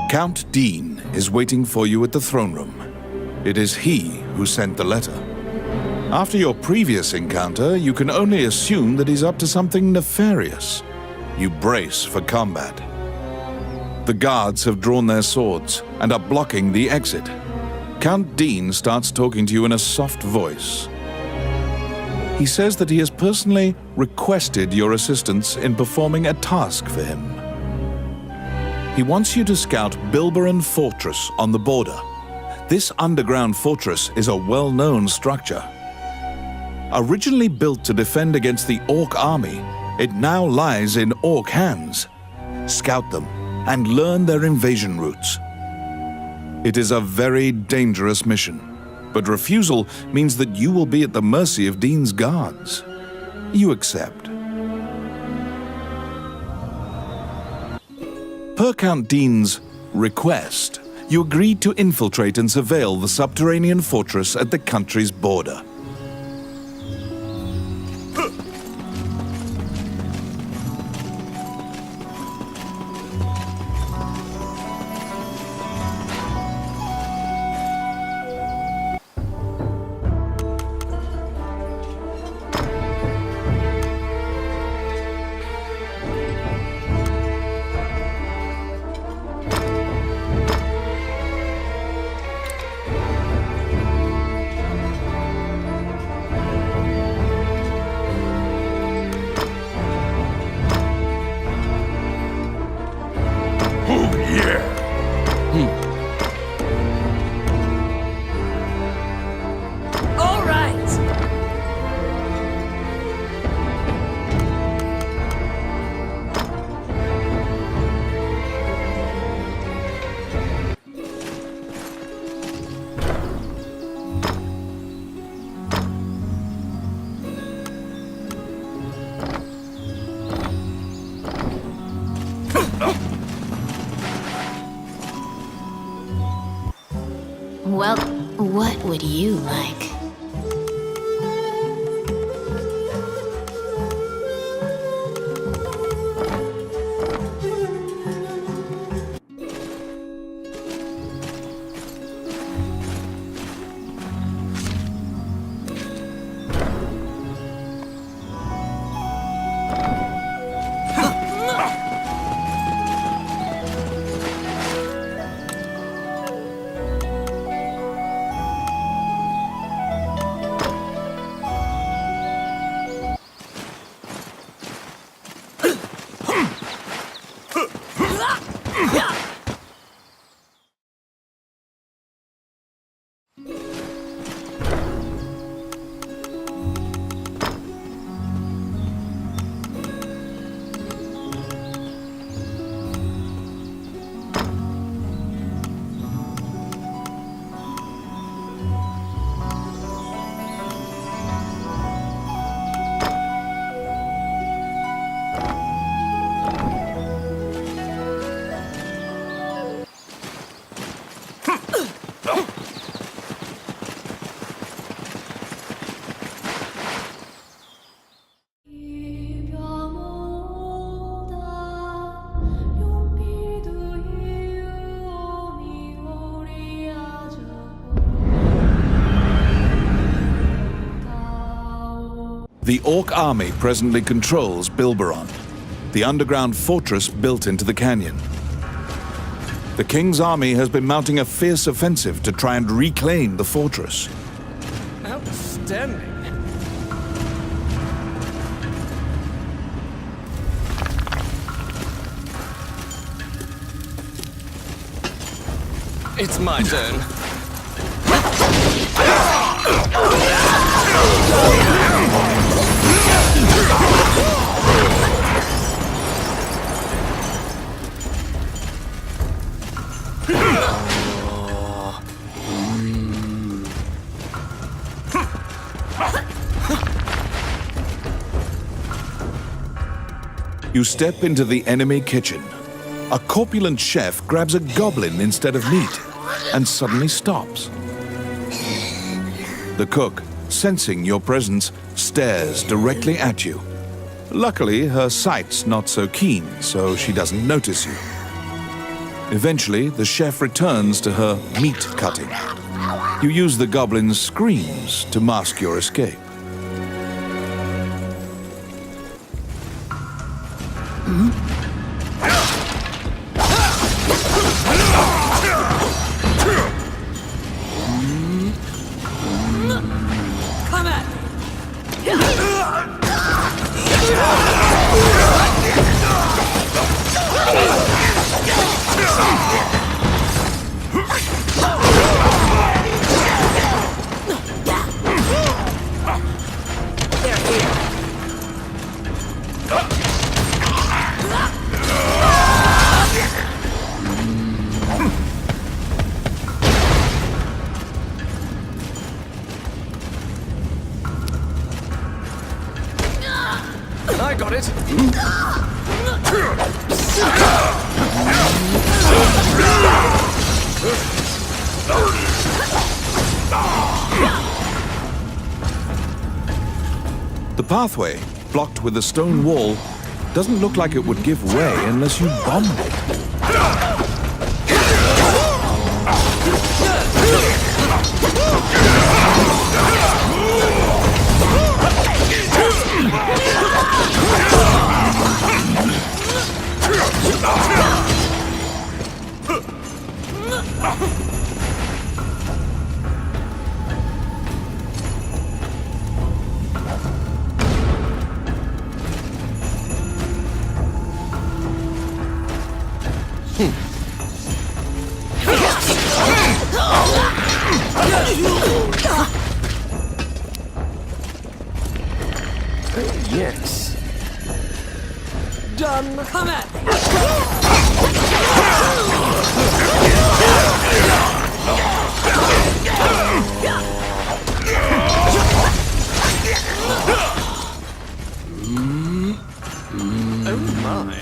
Count Dean is waiting for you at the throne room. It is he who sent the letter. After your previous encounter, you can only assume that he's up to something nefarious. You brace for combat. The guards have drawn their swords and are blocking the exit. Count Dean starts talking to you in a soft voice. He says that he has personally requested your assistance in performing a task for him. He wants you to scout Bilberon Fortress on the border. This underground fortress is a well-known structure. Originally built to defend against the Orc army, it now lies in Orc hands. Scout them and learn their invasion routes. It is a very dangerous mission, but refusal means that you will be at the mercy of Dean's guards. You accept. Per Count Dean's request, you agreed to infiltrate and surveil the subterranean fortress at the country's border. All right. Well, what would you like? The Orc army presently controls Bilberon, the underground fortress built into the canyon. The King's army has been mounting a fierce offensive to try and reclaim the fortress. Outstanding. It's my turn. You step into the enemy kitchen. A corpulent chef grabs a goblin instead of meat and suddenly stops. The cook, sensing your presence, stares directly at you. Luckily, her sight's not so keen, so she doesn't notice you. Eventually, the chef returns to her meat cutting. You use the goblin's screams to mask your escape. Come at I got it. The pathway, blocked with a stone wall, doesn't look like it would give way unless you bombed it. Yes. Done. Come at me. Oh my.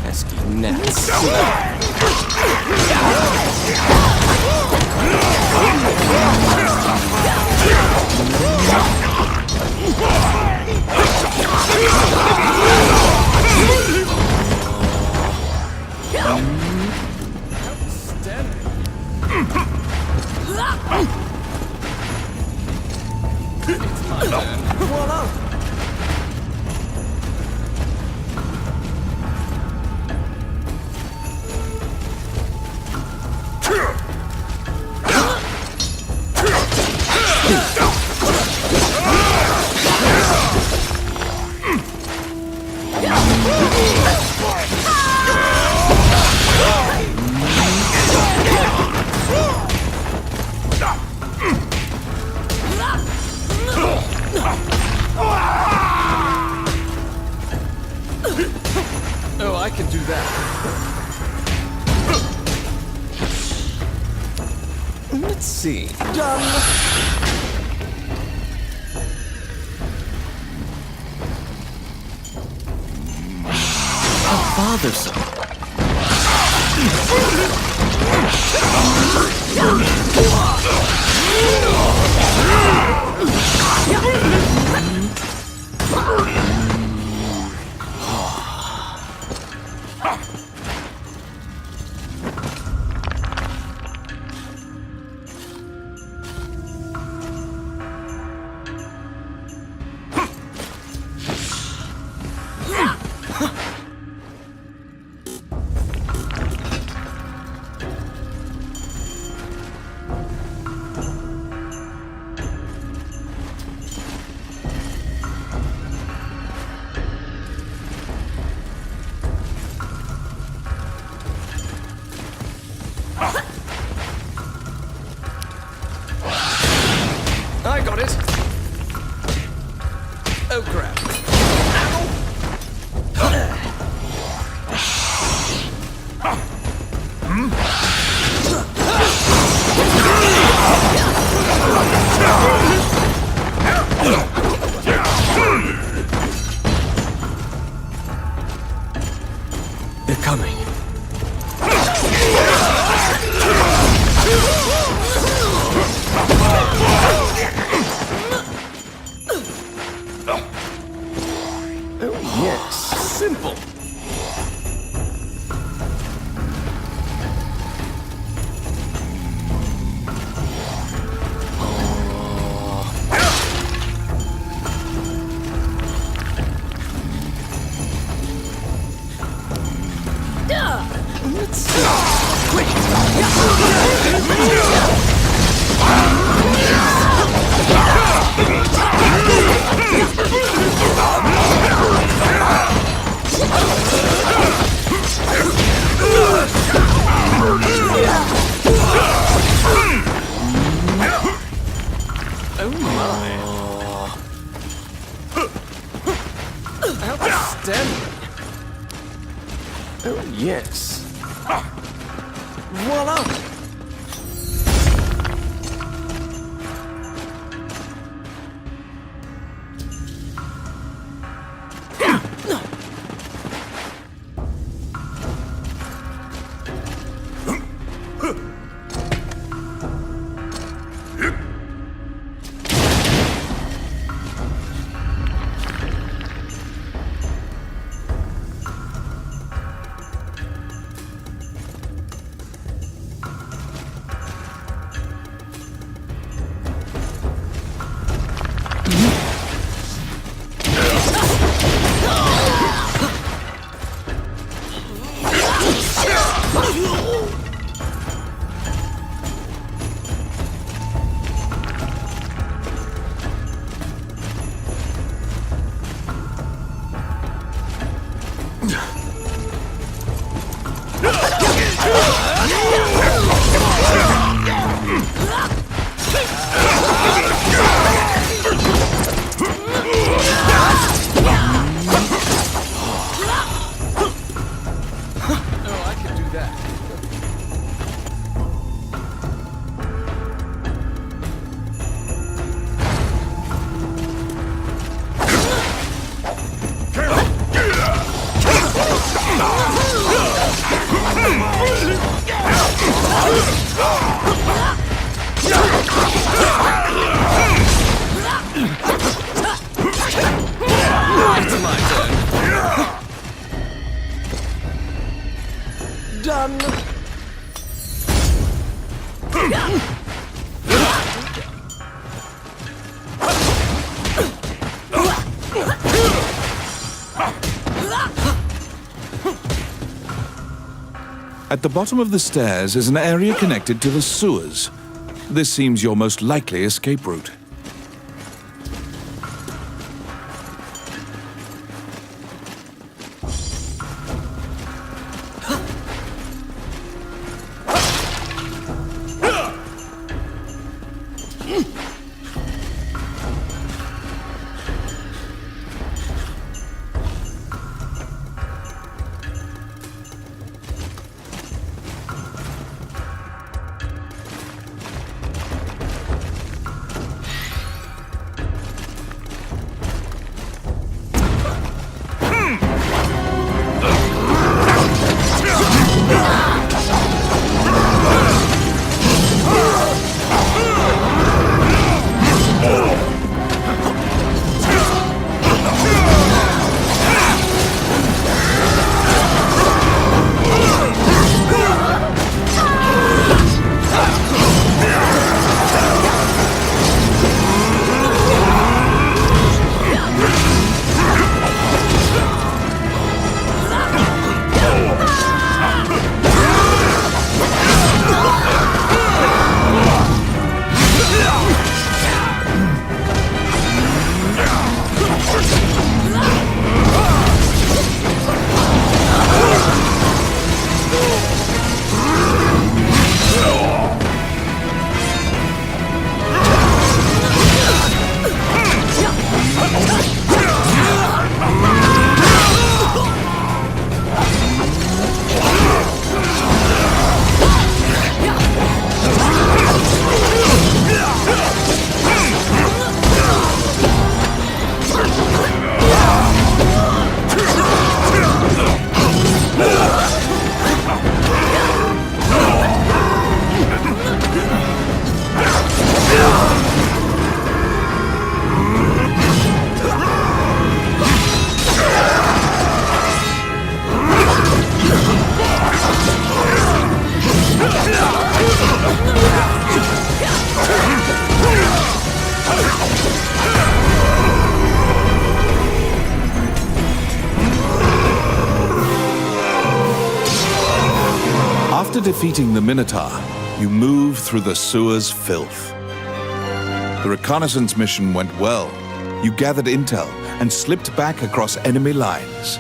Pesky gnats. Oh, I can do that. Let's see. Done. How bothersome. I got it. Oh crap. Ow. Oh my. Outstanding. Oh yes. Voila! Done. At the bottom of the stairs is an area connected to the sewers. This seems your most likely escape route. After defeating the Minotaur, you move through the sewer's filth. The reconnaissance mission went well. You gathered intel and slipped back across enemy lines.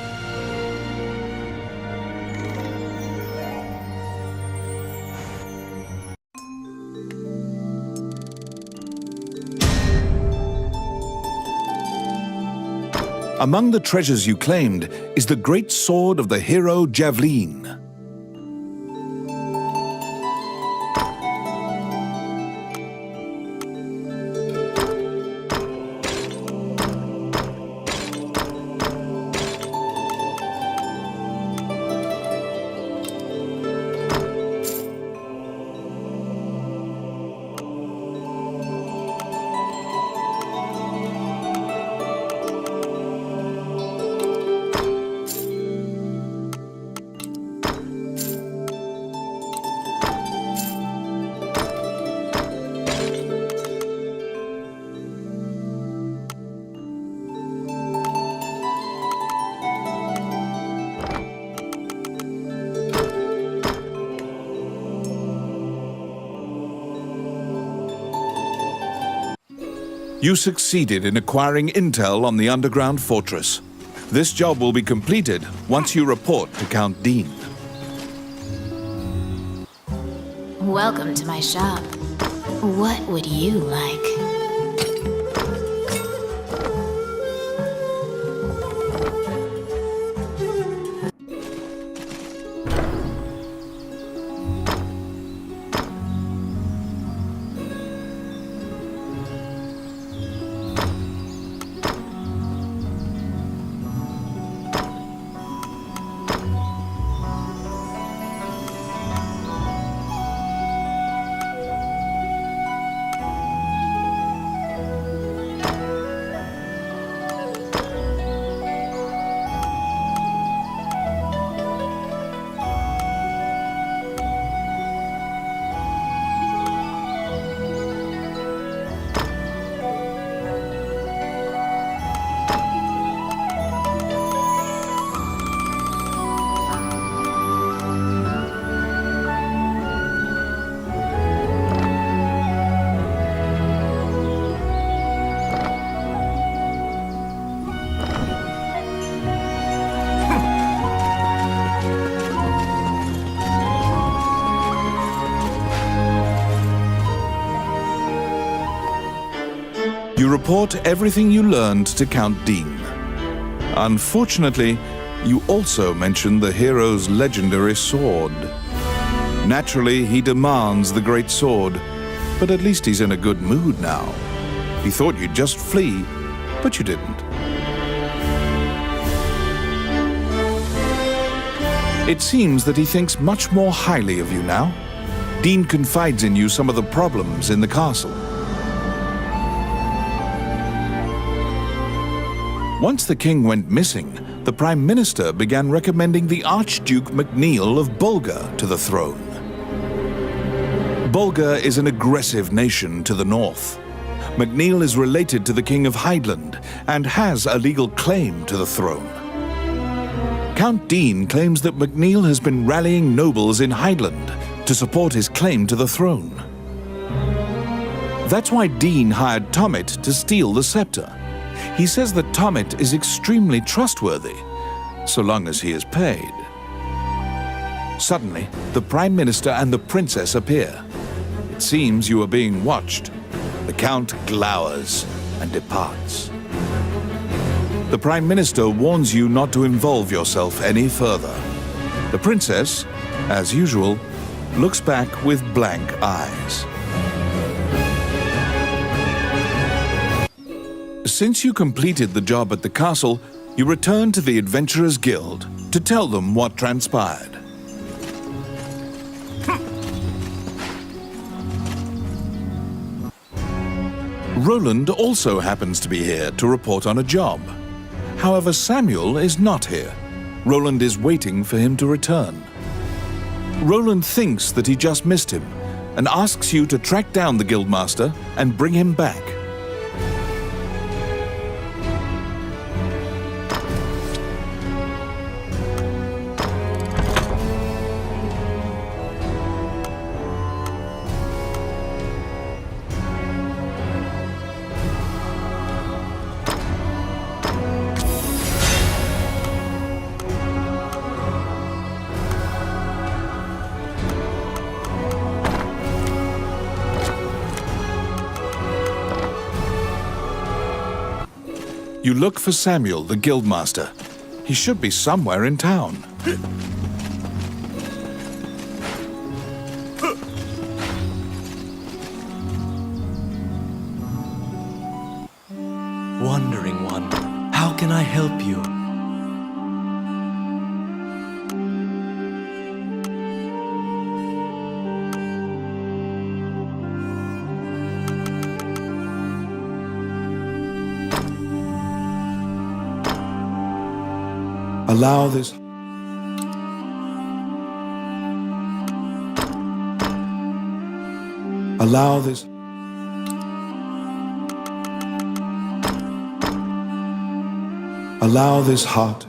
Among the treasures you claimed is the great sword of the hero Javelin. You succeeded in acquiring intel on the underground fortress. This job will be completed once you report to Count Dean. Welcome to my shop. What would you like? You report everything you learned to Count Dean. Unfortunately, you also mention the hero's legendary sword. Naturally, he demands the great sword, but at least he's in a good mood now. He thought you'd just flee, but you didn't. It seems that he thinks much more highly of you now. Dean confides in you some of the problems in the castle. Once the king went missing, the Prime Minister began recommending the Archduke MacNeil of Bulgar to the throne. Bulgar is an aggressive nation to the north. MacNeil is related to the King of Highland and has a legal claim to the throne. Count Dean claims that MacNeil has been rallying nobles in Highland to support his claim to the throne. That's why Dean hired Tommet to steal the scepter. He says that Tommet is extremely trustworthy, so long as he is paid. Suddenly, the Prime Minister and the Princess appear. It seems you are being watched. The Count glowers and departs. The Prime Minister warns you not to involve yourself any further. The Princess, as usual, looks back with blank eyes. Since you completed the job at the castle, you return to the Adventurers Guild to tell them what transpired. Roland also happens to be here to report on a job. However, Samuel is not here. Roland is waiting for him to return. Roland thinks that he just missed him and asks you to track down the Guildmaster and bring him back. You look for Samuel, the guildmaster. He should be somewhere in town. Wandering one, how can I help you? Allow this... Allow this... Allow this heart...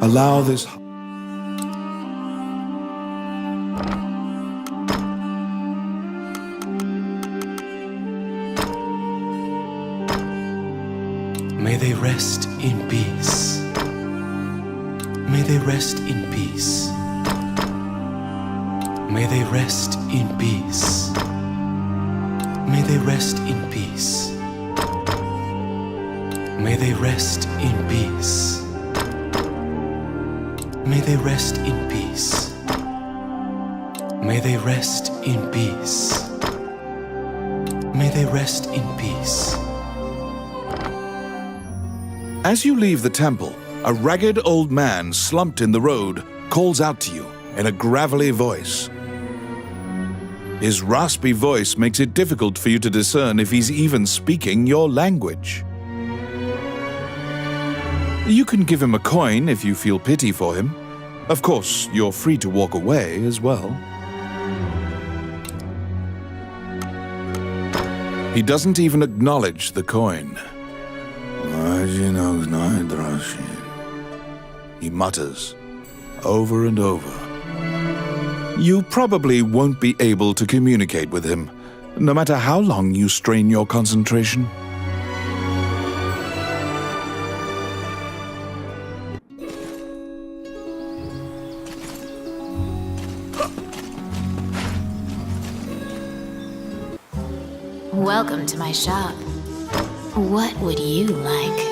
Allow this... May they rest in peace. May they rest in peace. May they rest in peace. May they rest in peace. May they rest in peace. May they rest in peace. May they rest in peace. May they rest in peace. As you leave the temple, a ragged old man slumped in the road calls out to you in a gravelly voice. His raspy voice makes it difficult for you to discern if he's even speaking your language. You can give him a coin if you feel pity for him. Of course, you're free to walk away as well. He doesn't even acknowledge the coin. He mutters over and over. You probably won't be able to communicate with him, no matter how long you strain your concentration. Welcome to my shop. What would you like?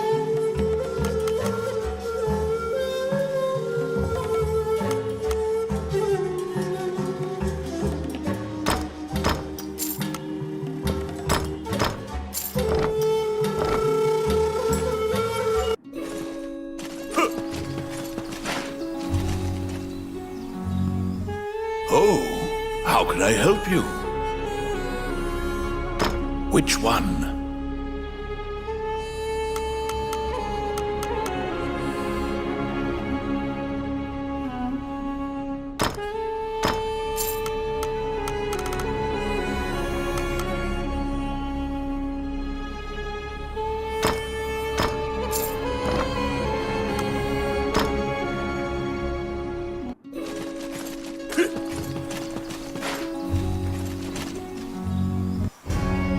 Oh, how can I help you? Which one?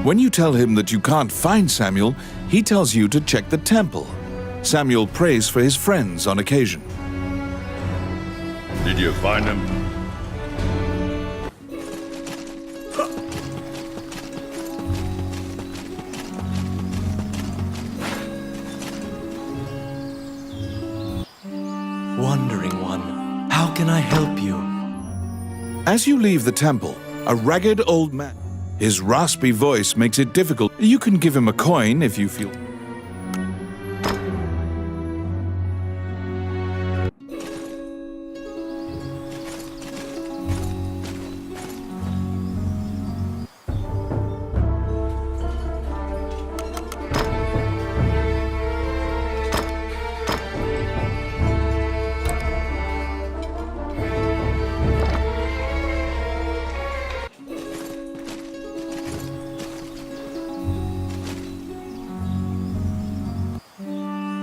When you tell him that you can't find Samuel, he tells you to check the temple. Samuel prays for his friends on occasion. Did you find him? Wandering one, how can I help you? As you leave the temple, a ragged old man... His raspy voice makes it difficult. You can give him a coin if you feel...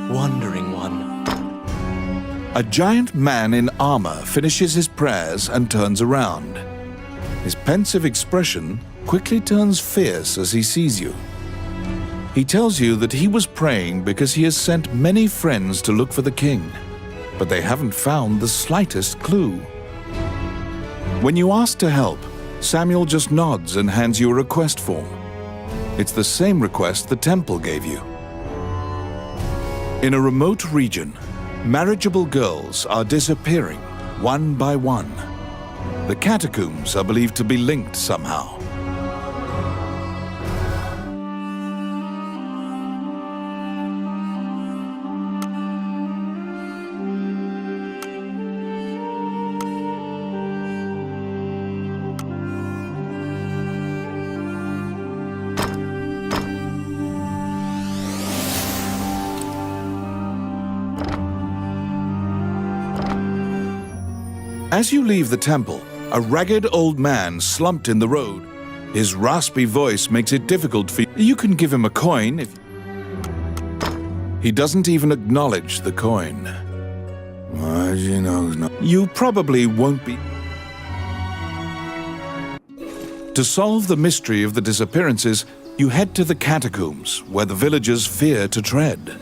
Wandering one. A giant man in armor finishes his prayers and turns around. His pensive expression quickly turns fierce as he sees you. He tells you that he was praying because he has sent many friends to look for the king, but they haven't found the slightest clue. When you ask to help, Samuel just nods and hands you a request form. It's the same request the temple gave you. In a remote region, marriageable girls are disappearing one by one. The catacombs are believed to be linked somehow. As you leave the temple, a ragged old man slumped in the road. His raspy voice makes it difficult for you. You can give him a coin if... He doesn't even acknowledge the coin. You probably won't be... To solve the mystery of the disappearances, you head to the catacombs, where the villagers fear to tread.